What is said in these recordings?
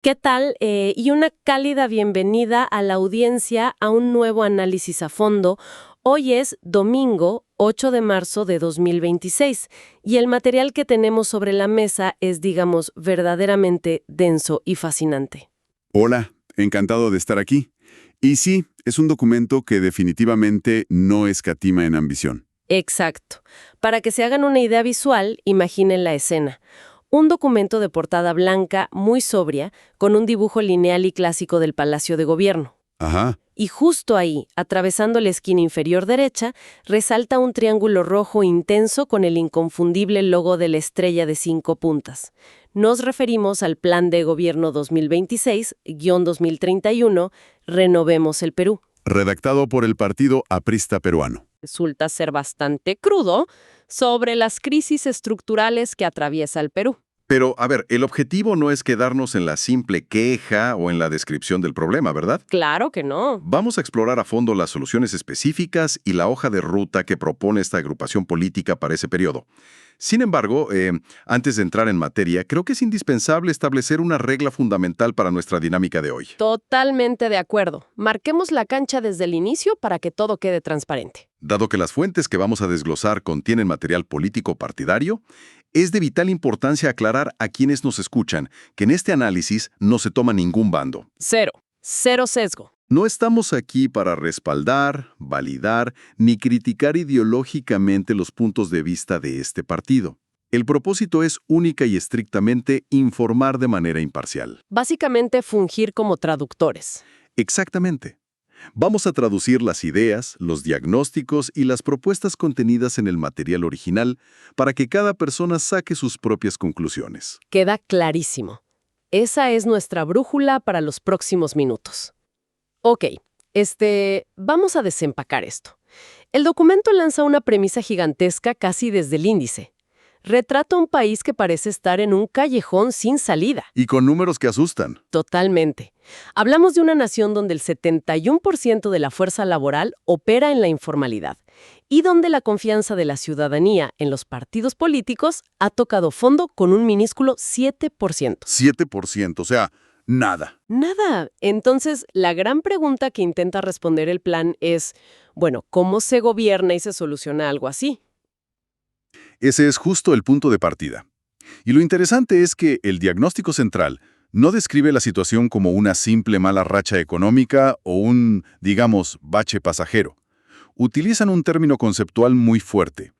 ¿Qué tal? Y una cálida bienvenida a la audiencia a un nuevo análisis a fondo. Hoy es domingo 8 de marzo de 2026 y el material que tenemos sobre la mesa es, digamos, verdaderamente denso y fascinante. Hola, encantado de estar aquí. Y sí, es un documento que definitivamente no escatima en ambición. Exacto. Para que se hagan una idea visual, imaginen la escena. Un documento de portada blanca muy sobria, con un dibujo lineal y clásico del Palacio de Gobierno. Ajá, Y justo ahí, atravesando la esquina inferior derecha, resalta un triángulo rojo intenso con el inconfundible logo de la estrella de 5 puntas. Nos referimos al Plan de Gobierno 2026-2031, Renovemos el Perú. redactado por el Partido Aprista Peruano. Resulta ser bastante crudo sobre las crisis estructurales que atraviesa el Perú. Pero, a ver, el objetivo no es quedarnos en la simple queja o en la descripción del problema, ¿verdad? Claro que no. Vamos a explorar a fondo las soluciones específicas y la hoja de ruta que propone esta agrupación política para ese periodo. Sin embargo, antes de entrar en materia, creo que es indispensable establecer una regla fundamental para nuestra dinámica de hoy. Totalmente de acuerdo. Marquemos la cancha desde el inicio para que todo quede transparente. Dado que las fuentes que vamos a desglosar contienen material político partidario, es de vital importancia aclarar a quienes nos escuchan que en este análisis no se toma ningún bando. Cero. Cero sesgo. No estamos aquí para respaldar, validar, ni criticar ideológicamente los puntos de vista de este partido. El propósito es única y estrictamente informar de manera imparcial. Básicamente fungir como traductores. Exactamente. Vamos a traducir las ideas, los diagnósticos y las propuestas contenidas en el material original para que cada persona saque sus propias conclusiones. Queda clarísimo. Esa es nuestra brújula para los próximos minutos. Ok, vamos a desempacar esto. El documento lanza una premisa gigantesca casi desde el índice. Retrata un país que parece estar en un callejón sin salida. Y con números que asustan. Totalmente. Hablamos de una nación donde el 71% de la fuerza laboral opera en la informalidad y donde la confianza de la ciudadanía en los partidos políticos ha tocado fondo con un minúsculo 7%. 7%, o sea, nada. Nada. Entonces, la gran pregunta que intenta responder el plan es, bueno, ¿cómo se gobierna y se soluciona algo así? Ese es justo el punto de partida. Y lo interesante es que el diagnóstico central no describe la situación como una simple mala racha económica o un, digamos, bache pasajero. Utilizan un término conceptual muy fuerte.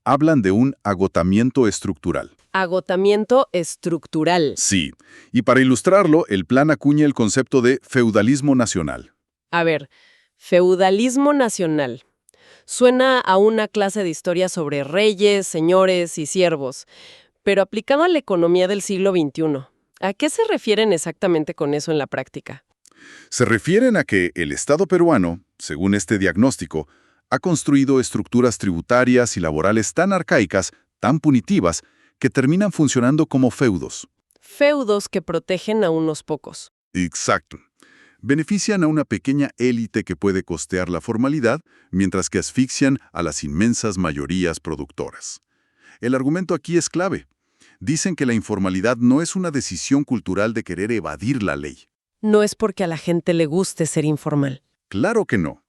Hablan de un agotamiento estructural. Agotamiento estructural. Sí, y para ilustrarlo, el plan acuña el concepto de feudalismo nacional. A ver, feudalismo nacional. Suena a una clase de historia sobre reyes, señores y siervos, pero aplicado a la economía del siglo XXI. ¿A qué se refieren exactamente con eso en la práctica? Se refieren a que el Estado peruano, según este diagnóstico, ha construido estructuras tributarias y laborales tan arcaicas, tan punitivas, que terminan funcionando como feudos. Feudos que protegen a unos pocos. Exacto. Benefician a una pequeña élite que puede costear la formalidad, mientras que asfixian a las inmensas mayorías productoras. El argumento aquí es clave. Dicen que la informalidad no es una decisión cultural de querer evadir la ley. No es porque a la gente le guste ser informal. Claro que no.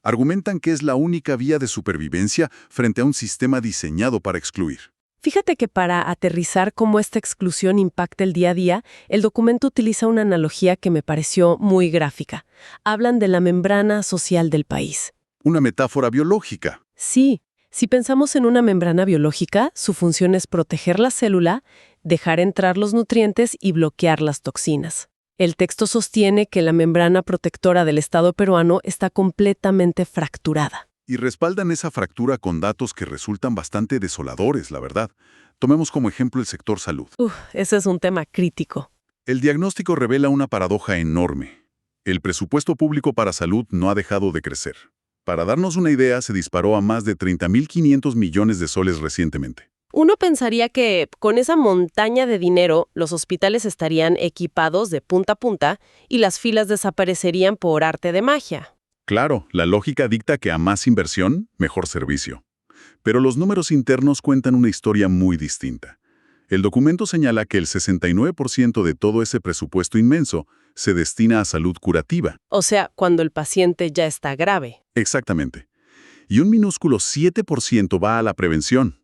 Argumentan que es la única vía de supervivencia frente a un sistema diseñado para excluir. Fíjate que para aterrizar cómo esta exclusión impacta el día a día, el documento utiliza una analogía que me pareció muy gráfica. Hablan de la membrana social del país. Una metáfora biológica. Sí, si pensamos en una membrana biológica, su función es proteger la célula, dejar entrar los nutrientes y bloquear las toxinas. El texto sostiene que la membrana protectora del Estado peruano está completamente fracturada. Y respaldan esa fractura con datos que resultan bastante desoladores, la verdad. Tomemos como ejemplo el sector salud. Ese es un tema crítico. El diagnóstico revela una paradoja enorme. El presupuesto público para salud no ha dejado de crecer. Para darnos una idea, se disparó a más de 30.500 millones de soles recientemente. Uno pensaría que con esa montaña de dinero, los hospitales estarían equipados de punta a punta y las filas desaparecerían por arte de magia. Claro, la lógica dicta que a más inversión, mejor servicio. Pero los números internos cuentan una historia muy distinta. El documento señala que el 69% de todo ese presupuesto inmenso se destina a salud curativa. O sea, cuando el paciente ya está grave. Exactamente. Y un minúsculo 7% va a la prevención.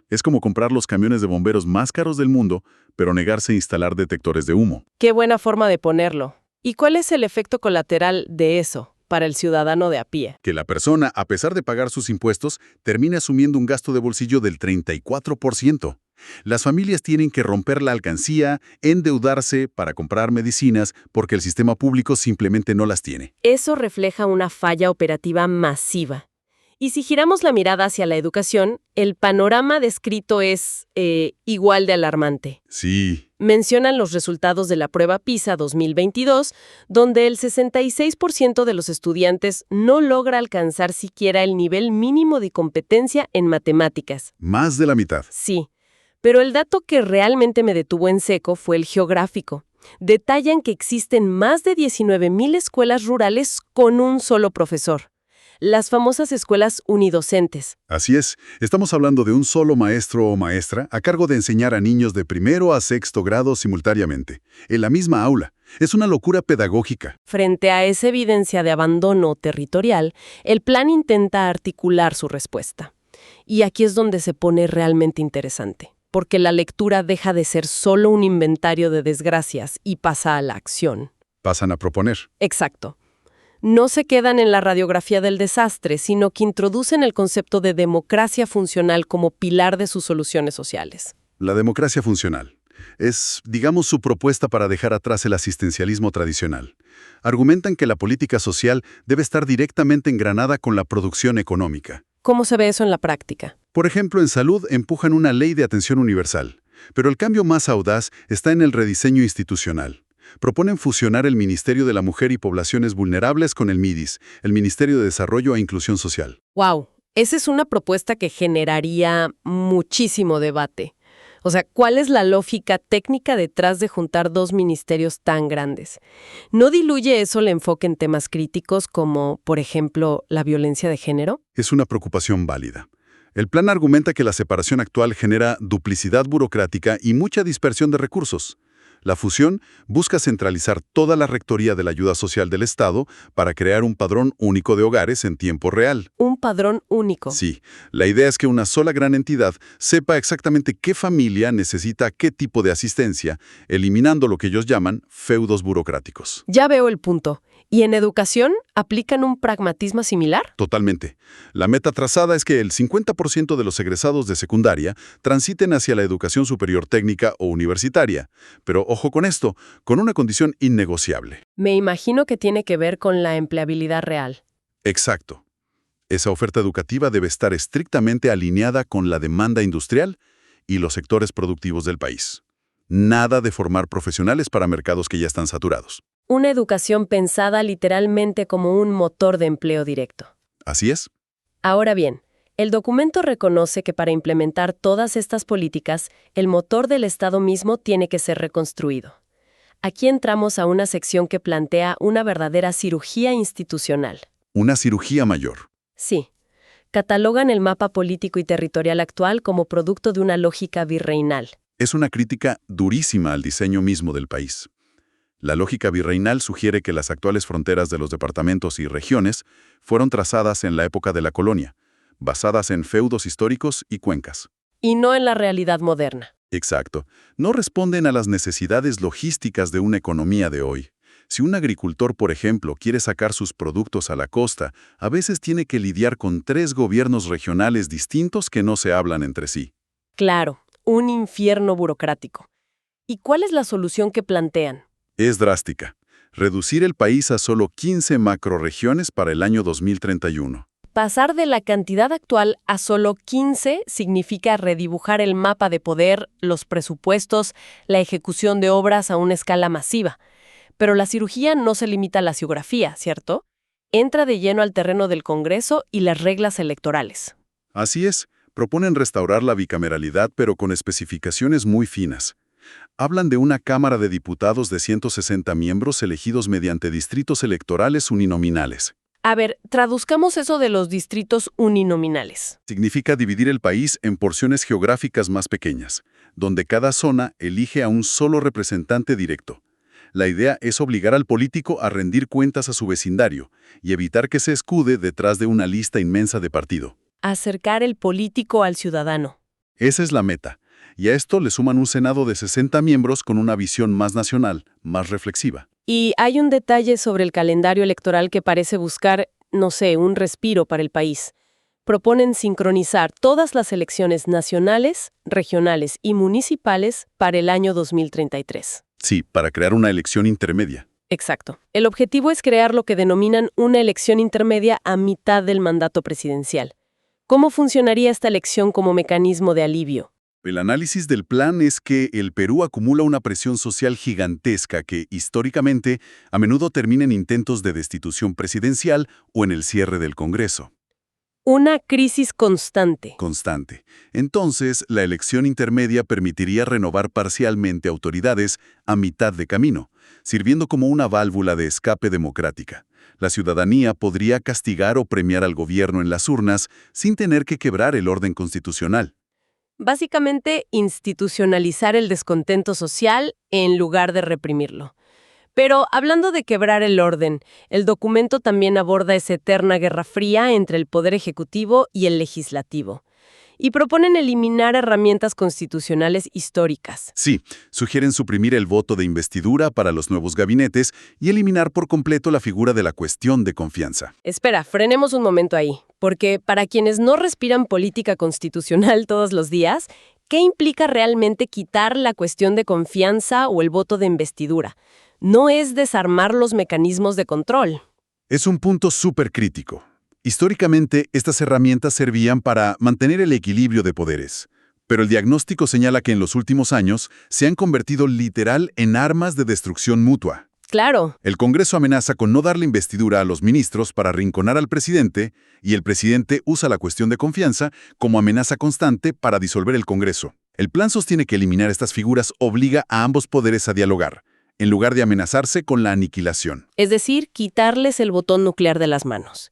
Es como comprar los camiones de bomberos más caros del mundo, pero negarse a instalar detectores de humo. Qué buena forma de ponerlo. ¿Y cuál es el efecto colateral de eso para el ciudadano de a pie? Que la persona, a pesar de pagar sus impuestos, termine asumiendo un gasto de bolsillo del 34%. Las familias tienen que romper la alcancía, endeudarse para comprar medicinas porque el sistema público simplemente no las tiene. Eso refleja una falla operativa masiva. Y si giramos la mirada hacia la educación, el panorama descrito es igual de alarmante. Sí, Mencionan los resultados de la prueba PISA 2022, donde el 66% de los estudiantes no logra alcanzar siquiera el nivel mínimo de competencia en matemáticas. más de la mitad. Sí, pero el dato que realmente me detuvo en seco fue el geográfico. Detallan que existen más de 19,000 escuelas rurales con un solo profesor. Las famosas escuelas unidocentes. Así es, estamos hablando de un solo maestro o maestra a cargo de enseñar a niños de primero a sexto grado simultáneamente, en la misma aula. Es una locura pedagógica. Frente a esa evidencia de abandono territorial, el plan intenta articular su respuesta. Y aquí es donde se pone realmente interesante, porque la lectura deja de ser solo un inventario de desgracias y pasa a la acción. Pasan a proponer. Exacto. No se quedan en la radiografía del desastre, sino que introducen el concepto de democracia funcional como pilar de sus soluciones sociales. La democracia funcional es, digamos, su propuesta para dejar atrás el asistencialismo tradicional. Argumentan que la política social debe estar directamente engranada con la producción económica. ¿Cómo se ve eso en la práctica? Por ejemplo, en salud empujan una ley de atención universal, pero el cambio más audaz está en el rediseño institucional. Proponen fusionar el Ministerio de la Mujer y Poblaciones Vulnerables con el MIDIS, el Ministerio de Desarrollo e Inclusión Social. ¡Wow! Esa es una propuesta que generaría muchísimo debate. O sea, ¿cuál es la lógica técnica detrás de juntar dos ministerios tan grandes? ¿No diluye eso el enfoque en temas críticos como, por ejemplo, la violencia de género? Es una preocupación válida. El plan argumenta que la separación actual genera duplicidad burocrática y mucha dispersión de recursos. La fusión busca centralizar toda la rectoría de la ayuda social del Estado para crear un padrón único de hogares en tiempo real. Un padrón único. Sí, la idea es que una sola gran entidad sepa exactamente qué familia necesita qué tipo de asistencia, eliminando lo que ellos llaman feudos burocráticos. Ya veo el punto. ¿Y en educación aplican un pragmatismo similar? Totalmente. La meta trazada es que el 50% de los egresados de secundaria transiten hacia la educación superior técnica o universitaria. Pero ojo con esto, con una condición innegociable. Me imagino que tiene que ver con la empleabilidad real. Exacto. Esa oferta educativa debe estar estrictamente alineada con la demanda industrial y los sectores productivos del país. Nada de formar profesionales para mercados que ya están saturados. Una educación pensada literalmente como un motor de empleo directo. Así es. Ahora bien, el documento reconoce que para implementar todas estas políticas, el motor del Estado mismo tiene que ser reconstruido. Aquí entramos a una sección que plantea una verdadera cirugía institucional. Una cirugía mayor. Sí. Catalogan el mapa político y territorial actual como producto de una lógica virreinal. Es una crítica durísima al diseño mismo del país. La lógica virreinal sugiere que las actuales fronteras de los departamentos y regiones fueron trazadas en la época de la colonia, basadas en feudos históricos y cuencas. Y no en la realidad moderna. Exacto. No responden a las necesidades logísticas de una economía de hoy. Si un agricultor, por ejemplo, quiere sacar sus productos a la costa, a veces tiene que lidiar con 3 gobiernos regionales distintos que no se hablan entre sí. Claro, un infierno burocrático. ¿Y cuál es la solución que plantean? Es drástica. Reducir el país a solo 15 macrorregiones para el año 2031. Pasar de la cantidad actual a solo 15 significa redibujar el mapa de poder, los presupuestos, la ejecución de obras a una escala masiva. Pero la cirugía no se limita a la geografía, ¿cierto? Entra de lleno al terreno del Congreso y las reglas electorales. Así es, proponen restaurar la bicameralidad pero con especificaciones muy finas. Hablan de una Cámara de Diputados de 160 miembros elegidos mediante distritos electorales uninominales. A ver, traduzcamos eso de los distritos uninominales. Significa dividir el país en porciones geográficas más pequeñas. donde cada zona elige a un solo representante directo. La idea es obligar al político a rendir cuentas a su vecindario y evitar que se escude detrás de una lista inmensa de partido. Acercar el político al ciudadano. Esa es la meta, y a esto le suman un Senado de 60 miembros con una visión más nacional, más reflexiva. Y hay un detalle sobre el calendario electoral que parece buscar, no sé, un respiro para el país. Proponen sincronizar todas las elecciones nacionales, regionales y municipales para el año 2033. Sí, para crear una elección intermedia. Exacto. El objetivo es crear lo que denominan una elección intermedia a mitad del mandato presidencial. ¿Cómo funcionaría esta elección como mecanismo de alivio? El análisis del plan es que el Perú acumula una presión social gigantesca que, históricamente, a menudo termina en intentos de destitución presidencial o en el cierre del Congreso. Una crisis constante. Constante. Entonces, la elección intermedia permitiría renovar parcialmente autoridades a mitad de camino, sirviendo como una válvula de escape democrática. La ciudadanía podría castigar o premiar al gobierno en las urnas sin tener que quebrar el orden constitucional. Básicamente, institucionalizar el descontento social en lugar de reprimirlo. Pero hablando de quebrar el orden, el documento también aborda esa eterna guerra fría entre el Poder Ejecutivo y el Legislativo. Y proponen eliminar herramientas constitucionales históricas. Sí, sugieren suprimir el voto de investidura para los nuevos gabinetes y eliminar por completo la figura de la cuestión de confianza. Espera, frenemos un momento ahí, porque para quienes no respiran política constitucional todos los días, ¿qué implica realmente quitar la cuestión de confianza o el voto de investidura? No es desarmar los mecanismos de control. Es un punto súper crítico. Históricamente, estas herramientas servían para mantener el equilibrio de poderes. Pero el diagnóstico señala que en los últimos años se han convertido literal en armas de destrucción mutua. Claro. El Congreso amenaza con no darle investidura a los ministros para arrinconar al presidente, y el presidente usa la cuestión de confianza como amenaza constante para disolver el Congreso. El plan sostiene que eliminar estas figuras obliga a ambos poderes a dialogar, en lugar de amenazarse con la aniquilación. Es decir, quitarles el botón nuclear de las manos.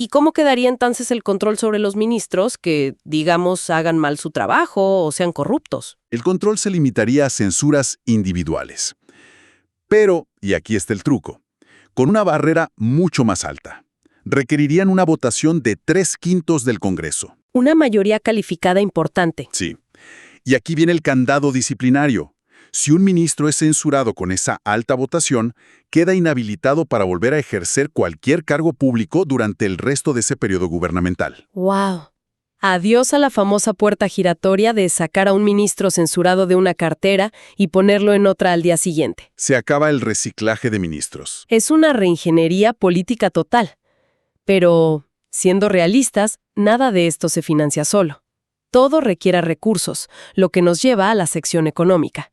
¿Y cómo quedaría entonces el control sobre los ministros que, digamos, hagan mal su trabajo o sean corruptos? El control se limitaría a censuras individuales. Pero, y aquí está el truco, con una barrera mucho más alta. Requerirían una votación de 3/5 del Congreso. Una mayoría calificada importante. Sí. Y aquí viene el candado disciplinario. Si un ministro es censurado con esa alta votación, queda inhabilitado para volver a ejercer cualquier cargo público durante el resto de ese periodo gubernamental. ¡Wow! Adiós a la famosa puerta giratoria de sacar a un ministro censurado de una cartera y ponerlo en otra al día siguiente. Se acaba el reciclaje de ministros. Es una reingeniería política total. Pero, siendo realistas, nada de esto se financia solo. Todo requiere recursos, lo que nos lleva a la sección económica.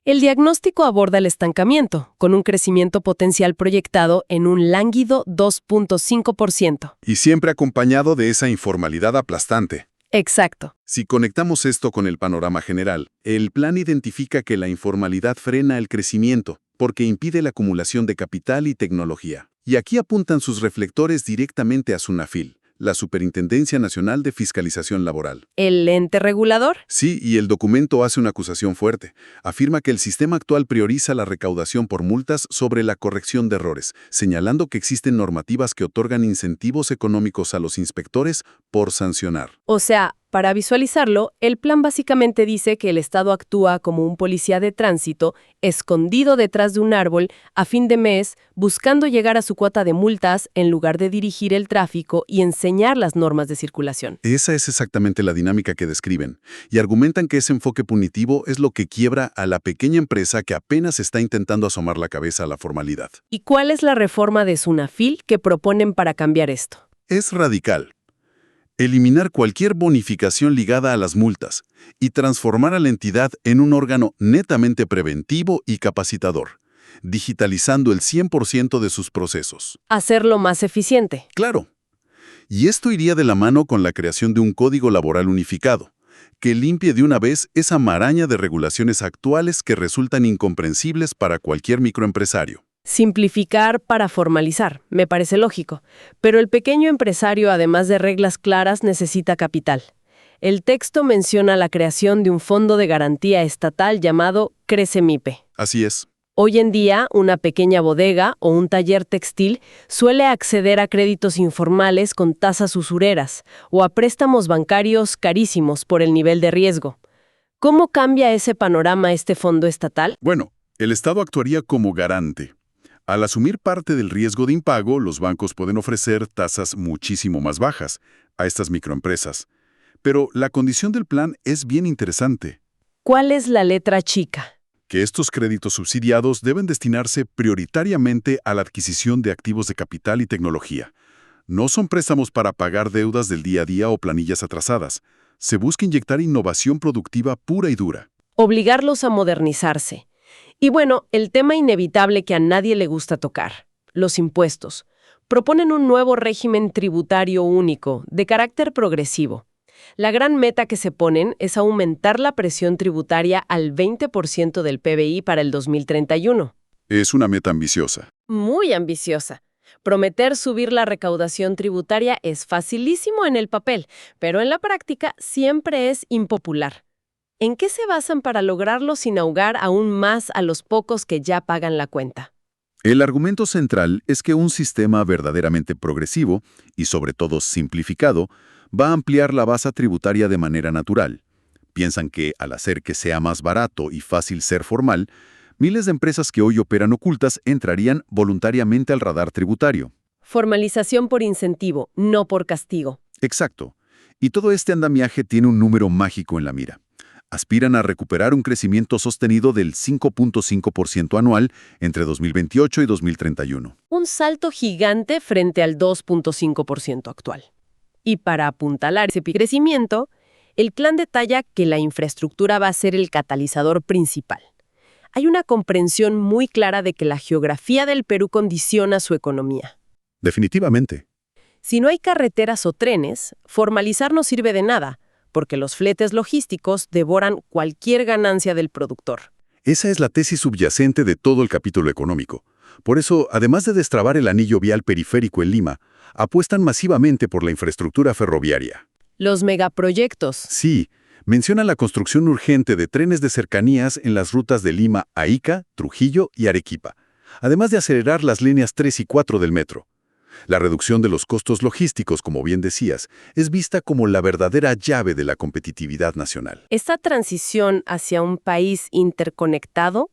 El diagnóstico aborda el estancamiento, con un crecimiento potencial proyectado en un lánguido 2.5%. Y siempre acompañado de esa informalidad aplastante. Exacto. Si conectamos esto con el panorama general, el plan identifica que la informalidad frena el crecimiento, porque impide la acumulación de capital y tecnología. Y aquí apuntan sus reflectores directamente a SUNAFIL, la Superintendencia Nacional de Fiscalización Laboral. ¿El ente regulador? Sí, y el documento hace una acusación fuerte. Afirma que el sistema actual prioriza la recaudación por multas sobre la corrección de errores, señalando que existen normativas que otorgan incentivos económicos a los inspectores por sancionar. O sea, para visualizarlo, el plan básicamente dice que el Estado actúa como un policía de tránsito, escondido detrás de un árbol, a fin de mes, buscando llegar a su cuota de multas en lugar de dirigir el tráfico y enseñar las normas de circulación. Esa es exactamente la dinámica que describen, y argumentan que ese enfoque punitivo es lo que quiebra a la pequeña empresa que apenas está intentando asomar la cabeza a la formalidad. ¿Y cuál es la reforma de SUNAFIL que proponen para cambiar esto? Es radical. Eliminar cualquier bonificación ligada a las multas y transformar a la entidad en un órgano netamente preventivo y capacitador, digitalizando el 100% de sus procesos. Hacerlo más eficiente. Claro. Y esto iría de la mano con la creación de un código laboral unificado, que limpie de una vez esa maraña de regulaciones actuales que resultan incomprensibles para cualquier microempresario. Simplificar para formalizar, me parece lógico. Pero el pequeño empresario, además de reglas claras, necesita capital. El texto menciona la creación de un fondo de garantía estatal llamado CRECEMIPE. Así es. Hoy en día, una pequeña bodega o un taller textil suele acceder a créditos informales con tasas usureras o a préstamos bancarios carísimos por el nivel de riesgo. ¿Cómo cambia ese panorama este fondo estatal? Bueno, el Estado actuaría como garante. Al asumir parte del riesgo de impago, los bancos pueden ofrecer tasas muchísimo más bajas a estas microempresas. Pero la condición del plan es bien interesante, ¿Cuál es la letra chica? que estos créditos subsidiados deben destinarse prioritariamente a la adquisición de activos de capital y tecnología. No son préstamos para pagar deudas del día a día o planillas atrasadas. Se busca inyectar innovación productiva pura y dura. Obligarlos a modernizarse. Y bueno, el tema inevitable que a nadie le gusta tocar, los impuestos. Proponen un nuevo régimen tributario único, de carácter progresivo. La gran meta que se ponen es aumentar la presión tributaria al 20% del PBI para el 2031. Es una meta ambiciosa. Muy ambiciosa. Prometer subir la recaudación tributaria es facilísimo en el papel, pero en la práctica siempre es impopular. ¿En qué se basan para lograrlo sin ahogar aún más a los pocos que ya pagan la cuenta? El argumento central es que un sistema verdaderamente progresivo, y sobre todo simplificado, va a ampliar la base tributaria de manera natural. Piensan que, al hacer que sea más barato y fácil ser formal, miles de empresas que hoy operan ocultas entrarían voluntariamente al radar tributario. Formalización por incentivo, no por castigo. Exacto. Y todo este andamiaje tiene un número mágico en la mira. Aspiran a recuperar un crecimiento sostenido del 5.5% anual entre 2028 y 2031. Un salto gigante frente al 2.5% actual. Y para apuntalar ese crecimiento, el plan detalla que la infraestructura va a ser el catalizador principal. Hay una comprensión muy clara de que la geografía del Perú condiciona su economía. Definitivamente. Si no hay carreteras o trenes, formalizar no sirve de nada, porque los fletes logísticos devoran cualquier ganancia del productor. Esa es la tesis subyacente de todo el capítulo económico. Por eso, además de destrabar el anillo vial periférico en Lima, apuestan masivamente por la infraestructura ferroviaria. Los megaproyectos. Sí, mencionan la construcción urgente de trenes de cercanías en las rutas de Lima a Ica, Trujillo y Arequipa, además de acelerar las líneas 3 y 4 del metro. La reducción de los costos logísticos, como bien decías, es vista como la verdadera llave de la competitividad nacional. Esta transición hacia un país interconectado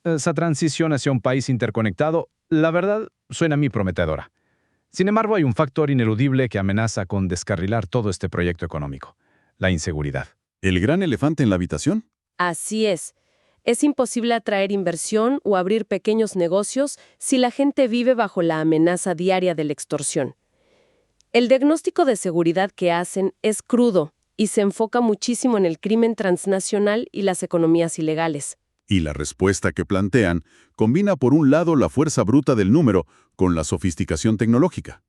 Esa transición hacia un país interconectado, la verdad, suena a mí prometedora. Sin embargo, hay un factor ineludible que amenaza con descarrilar todo este proyecto económico: la inseguridad. ¿El gran elefante en la habitación? Así es. Es imposible atraer inversión o abrir pequeños negocios si la gente vive bajo la amenaza diaria de la extorsión. El diagnóstico de seguridad que hacen es crudo y se enfoca muchísimo en el crimen transnacional y las economías ilegales. Y la respuesta que plantean combina por un lado la fuerza bruta del número con la sofisticación tecnológica.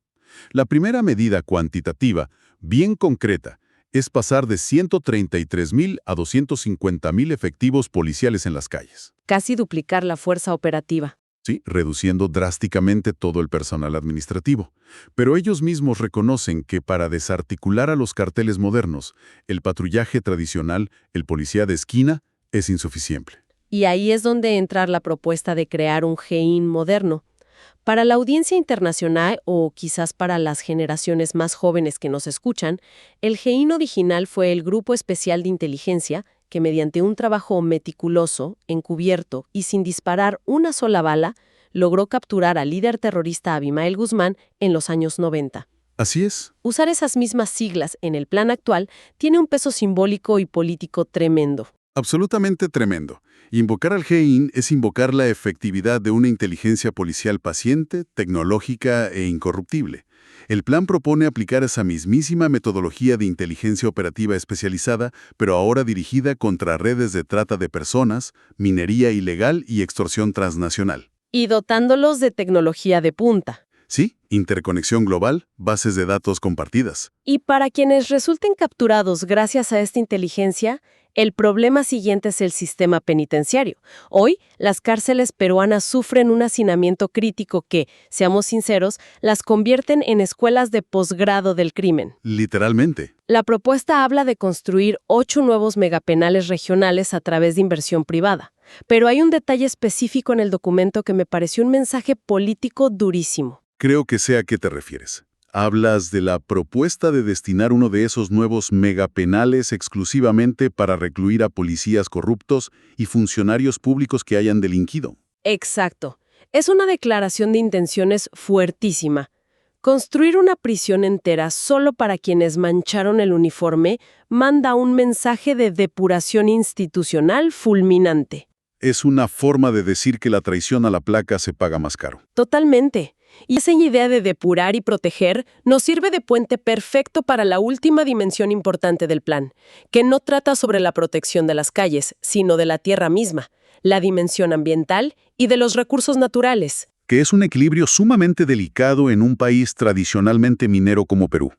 La primera medida cuantitativa, bien concreta, es pasar de 133.000 a 250.000 efectivos policiales en las calles. Casi duplicar la fuerza operativa. Sí, reduciendo drásticamente todo el personal administrativo. Pero ellos mismos reconocen que para desarticular a los carteles modernos, el patrullaje tradicional, el policía de esquina, es insuficiente. Y ahí es donde entra la propuesta de crear un GEIN moderno. Para la audiencia internacional o quizás para las generaciones más jóvenes que nos escuchan, el GEIN original fue el Grupo Especial de Inteligencia que mediante un trabajo meticuloso, encubierto y sin disparar una sola bala, logró capturar al líder terrorista Abimael Guzmán en los años 90. Así es. Usar esas mismas siglas en el plan actual tiene un peso simbólico y político tremendo. Absolutamente tremendo. Invocar al GEIN es invocar la efectividad de una inteligencia policial paciente, tecnológica e incorruptible. El plan propone aplicar esa mismísima metodología de inteligencia operativa especializada, pero ahora dirigida contra redes de trata de personas, minería ilegal y extorsión transnacional. Y dotándolos de tecnología de punta. Sí, interconexión global, bases de datos compartidas. Y para quienes resulten capturados gracias a esta inteligencia, el problema siguiente es el sistema penitenciario. Hoy, las cárceles peruanas sufren un hacinamiento crítico que, seamos sinceros, las convierten en escuelas de posgrado del crimen. Literalmente. La propuesta habla de construir 8 nuevos megapenales regionales a través de inversión privada. Pero hay un detalle específico en el documento que me pareció un mensaje político durísimo. Creo que sé a qué te refieres. Hablas de la propuesta de destinar uno de esos nuevos megapenales exclusivamente para recluir a policías corruptos y funcionarios públicos que hayan delinquido. Exacto. Es una declaración de intenciones fuertísima. Construir una prisión entera solo para quienes mancharon el uniforme manda un mensaje de depuración institucional fulminante. Es una forma de decir que la traición a la placa se paga más caro. Totalmente. Y esa idea de depurar y proteger nos sirve de puente perfecto para la última dimensión importante del plan, que no trata sobre la protección de las calles, sino de la tierra misma, la dimensión ambiental y de los recursos naturales. Que es un equilibrio sumamente delicado en un país tradicionalmente minero como Perú.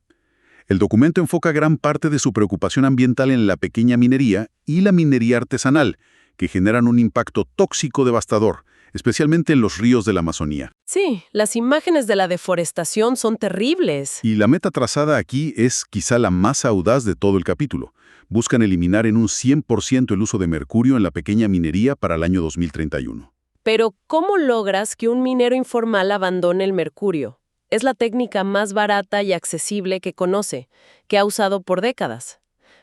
El documento enfoca gran parte de su preocupación ambiental en la pequeña minería y la minería artesanal, que generan un impacto tóxico devastador, especialmente en los ríos de la Amazonía. Sí, las imágenes de la deforestación son terribles. Y la meta trazada aquí es quizá la más audaz de todo el capítulo. Buscan eliminar en un 100% el uso de mercurio en la pequeña minería para el año 2031. Pero, ¿cómo logras que un minero informal abandone el mercurio? Es la técnica más barata y accesible que conoce, que ha usado por décadas.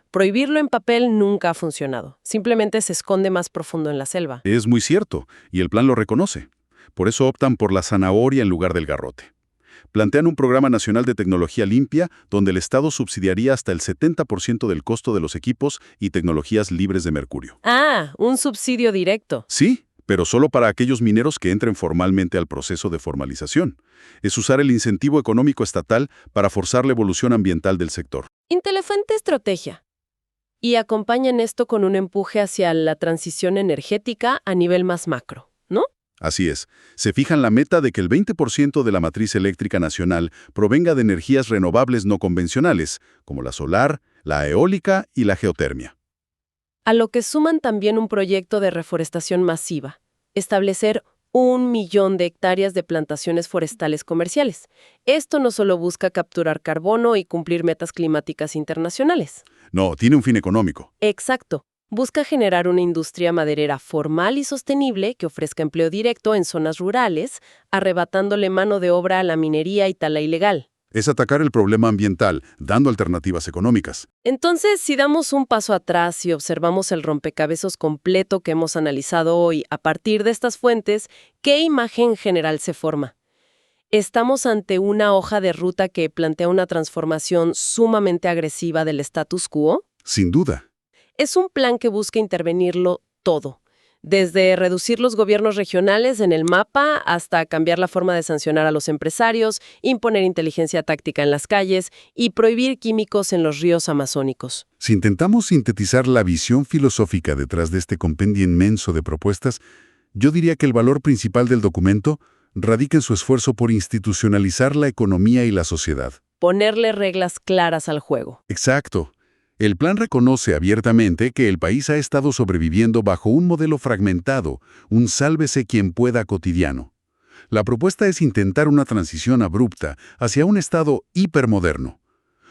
Prohibirlo en papel nunca ha funcionado. Simplemente se esconde más profundo en la selva. Es muy cierto, y el plan lo reconoce. Por eso optan por la zanahoria en lugar del garrote. Plantean un programa nacional de tecnología limpia donde el Estado subsidiaría hasta el 70% del costo de los equipos y tecnologías libres de mercurio. Ah, un subsidio directo. Sí, pero solo para aquellos mineros que entren formalmente al proceso de formalización. Es usar el incentivo económico estatal para forzar la evolución ambiental del sector. Inteligente estrategia. Y acompañan esto con un empuje hacia la transición energética a nivel más macro, ¿no? Así es. Se fijan la meta de que el 20% de la matriz eléctrica nacional provenga de energías renovables no convencionales, como la solar, la eólica y la geotermia. A lo que suman también un proyecto de reforestación masiva. Establecer 1 millón de hectáreas de plantaciones forestales comerciales. Esto no solo busca capturar carbono y cumplir metas climáticas internacionales. No, tiene un fin económico. Exacto. Busca generar una industria maderera formal y sostenible que ofrezca empleo directo en zonas rurales, arrebatándole mano de obra a la minería y tala ilegal. Es atacar el problema ambiental, dando alternativas económicas. Entonces, si damos un paso atrás y observamos el rompecabezas completo que hemos analizado hoy a partir de estas fuentes, ¿qué imagen general se forma? Estamos ante una hoja de ruta que plantea una transformación sumamente agresiva del status quo. Sin duda. Es un plan que busca intervenirlo todo, desde reducir los gobiernos regionales en el mapa hasta cambiar la forma de sancionar a los empresarios, imponer inteligencia táctica en las calles y prohibir químicos en los ríos amazónicos. Si intentamos sintetizar la visión filosófica detrás de este compendio inmenso de propuestas, yo diría que el valor principal del documento radica en su esfuerzo por institucionalizar la economía y la sociedad. Ponerle reglas claras al juego. Exacto. El plan reconoce abiertamente que el país ha estado sobreviviendo bajo un modelo fragmentado, un sálvese quien pueda cotidiano. La propuesta es intentar una transición abrupta hacia un Estado hipermoderno.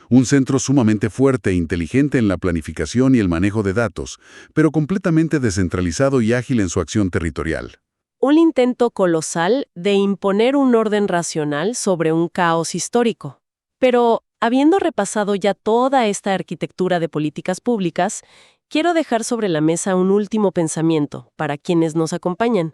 Un centro sumamente fuerte e inteligente en la planificación y el manejo de datos, pero completamente descentralizado y ágil en su acción territorial. Un intento colosal de imponer un orden racional sobre un caos histórico. Pero, habiendo repasado ya toda esta arquitectura de políticas públicas, quiero dejar sobre la mesa un último pensamiento para quienes nos acompañan.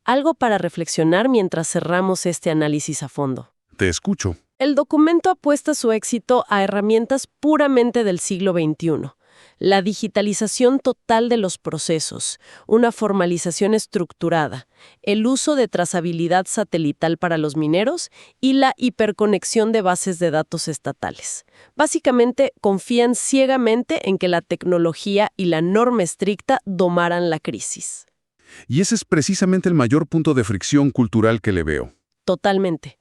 Algo para reflexionar mientras cerramos este análisis a fondo. Te escucho. El documento apuesta su éxito a herramientas puramente del siglo XXI. La digitalización total de los procesos, una formalización estructurada, el uso de trazabilidad satelital para los mineros y la hiperconexión de bases de datos estatales. Básicamente, confían ciegamente en que la tecnología y la norma estricta domaran la crisis. Y ese es precisamente el mayor punto de fricción cultural que le veo. Totalmente.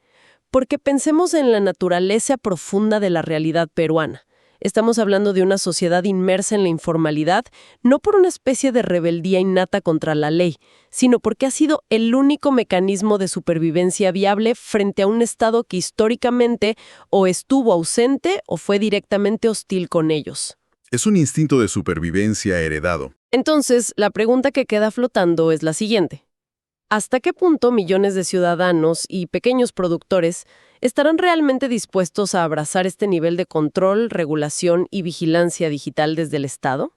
Porque pensemos en la naturaleza profunda de la realidad peruana. Estamos hablando de una sociedad inmersa en la informalidad, no por una especie de rebeldía innata contra la ley, sino porque ha sido el único mecanismo de supervivencia viable frente a un Estado que históricamente o estuvo ausente o fue directamente hostil con ellos. Es un instinto de supervivencia heredado. Entonces, la pregunta que queda flotando es la siguiente. ¿Hasta qué punto millones de ciudadanos y pequeños productores estarán realmente dispuestos a abrazar este nivel de control, regulación y vigilancia digital desde el Estado?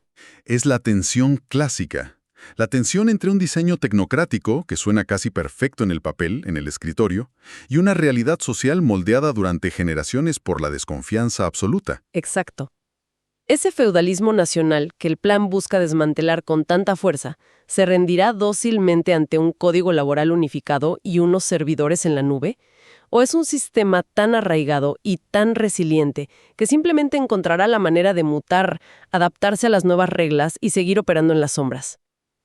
Es la tensión clásica. La tensión entre un diseño tecnocrático, que suena casi perfecto en el papel, en el escritorio, y una realidad social moldeada durante generaciones por la desconfianza absoluta. Exacto. Ese feudalismo nacional que el plan busca desmantelar con tanta fuerza, ¿se rendirá dócilmente ante un código laboral unificado y unos servidores en la nube? ¿O es un sistema tan arraigado y tan resiliente que simplemente encontrará la manera de mutar, adaptarse a las nuevas reglas y seguir operando en las sombras?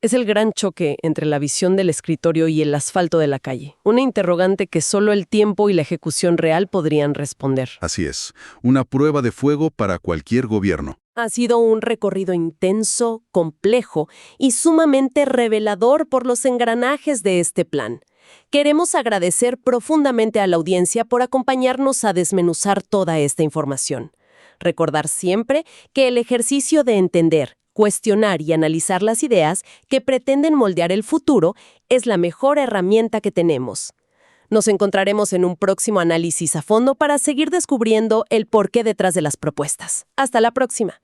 Es el gran choque entre la visión del escritorio y el asfalto de la calle, una interrogante que solo el tiempo y la ejecución real podrían responder. Así es, una prueba de fuego para cualquier gobierno. Ha sido un recorrido intenso, complejo y sumamente revelador por los engranajes de este plan. Queremos agradecer profundamente a la audiencia por acompañarnos a desmenuzar toda esta información. Recordar siempre que el ejercicio de entender, cuestionar y analizar las ideas que pretenden moldear el futuro es la mejor herramienta que tenemos. Nos encontraremos en un próximo análisis a fondo para seguir descubriendo el porqué detrás de las propuestas. Hasta la próxima.